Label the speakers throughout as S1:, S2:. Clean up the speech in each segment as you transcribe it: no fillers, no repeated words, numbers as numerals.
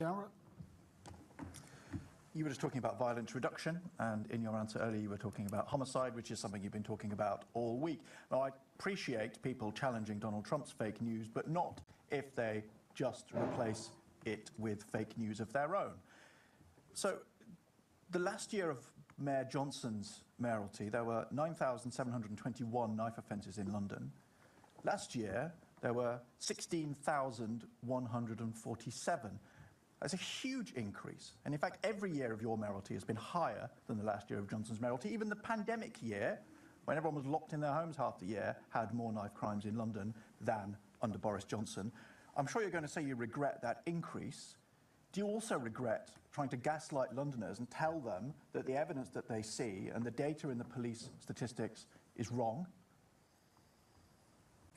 S1: Garrett?
S2: You were just talking about violence reduction, and in your answer earlier you were talking about homicide, which is something you've been talking about all week. Now, I appreciate people challenging Donald Trump's fake news, but not if they just replace it with fake news of their own. So, the last year of Mayor Johnson's mayoralty, there were 9,721 knife offences in London. Last year, there were 16,147. That's a huge increase. And in fact, every year of your mayoralty has been higher than the last year of Johnson's mayoralty. Even the pandemic year, when everyone was locked in their homes half the year, had more knife crimes in London than under Boris Johnson. I'm sure you're going to say you regret that increase. Do you also regret trying to gaslight Londoners and tell them that the evidence that they see and the data in the police statistics is wrong?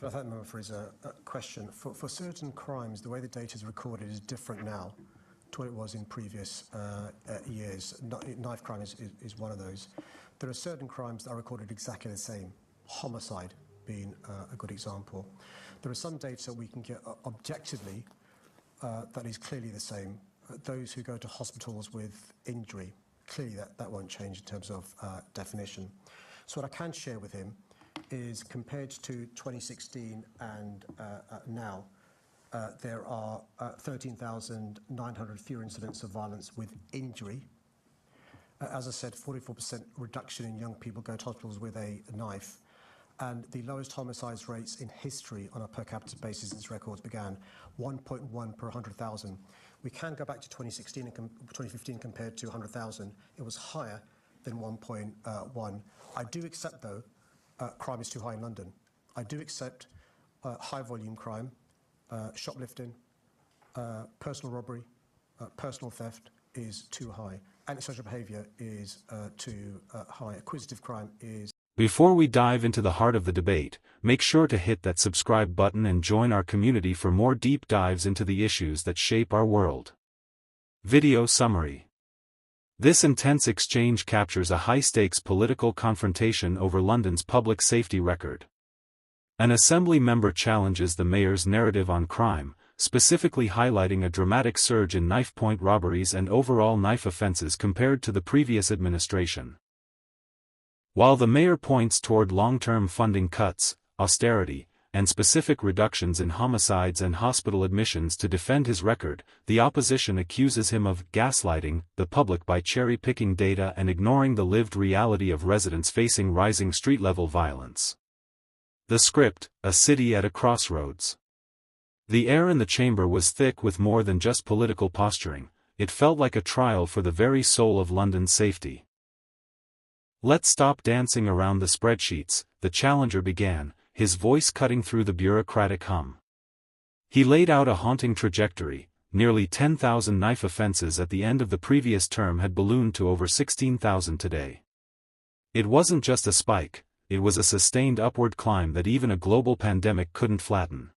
S3: I thank the member for his question. For certain crimes, the way the data is recorded is different now to what it was in previous years. Knife crime is one of those. There are certain crimes that are recorded exactly the same, homicide being a good example. There are some data we can get objectively that is clearly the same. Those who go to hospitals with injury, clearly that won't change in terms of definition. So what I can share with him is compared to 2016 and now, there are 13,900 fewer incidents of violence with injury. As I said, 44% reduction in young people going to hospitals with a knife, and the lowest homicides rates in history on a per capita basis since records began, 1.1 per 100,000. We can go back to 2016 and 2015 compared to 100,000. It was higher than 1.1. I do accept, though, crime is too high in London. I do accept high volume crime, shoplifting, personal robbery, personal theft is too high. Antisocial behaviour is too high. Acquisitive crime is...
S4: Before we dive into the heart of the debate, make sure to hit that subscribe button and join our community for more deep dives into the issues that shape our world. Video summary. This intense exchange captures a high-stakes political confrontation over London's public safety record. An assembly member challenges the mayor's narrative on crime, specifically highlighting a dramatic surge in knife-point robberies and overall knife offences compared to the previous administration. While the mayor points toward long-term funding cuts, austerity, and specific reductions in homicides and hospital admissions to defend his record, the opposition accuses him of gaslighting the public by cherry-picking data and ignoring the lived reality of residents facing rising street-level violence. The script, a city at a crossroads. The air in the chamber was thick with more than just political posturing. It felt like a trial for the very soul of London's safety. "Let's stop dancing around the spreadsheets," the challenger began, his voice cutting through the bureaucratic hum. He laid out a haunting trajectory. Nearly 10,000 knife offences at the end of the previous term had ballooned to over 16,000 today. It wasn't just a spike, it was a sustained upward climb that even a global pandemic couldn't flatten.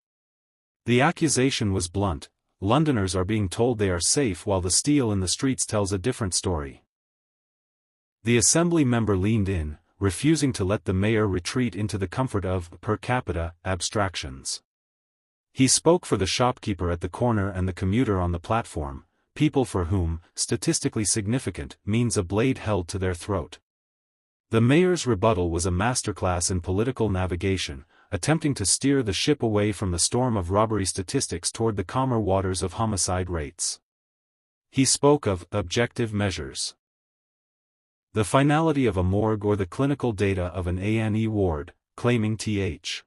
S4: The accusation was blunt: Londoners are being told they are safe while the steel in the streets tells a different story. The assembly member leaned in, refusing to let the mayor retreat into the comfort of per capita abstractions. He spoke for the shopkeeper at the corner and the commuter on the platform, people for whom statistically significant means a blade held to their throat. The mayor's rebuttal was a masterclass in political navigation, attempting to steer the ship away from the storm of robbery statistics toward the calmer waters of homicide rates. He spoke of objective measures. The finality of a morgue or the clinical data of an A&E ward, claiming Th.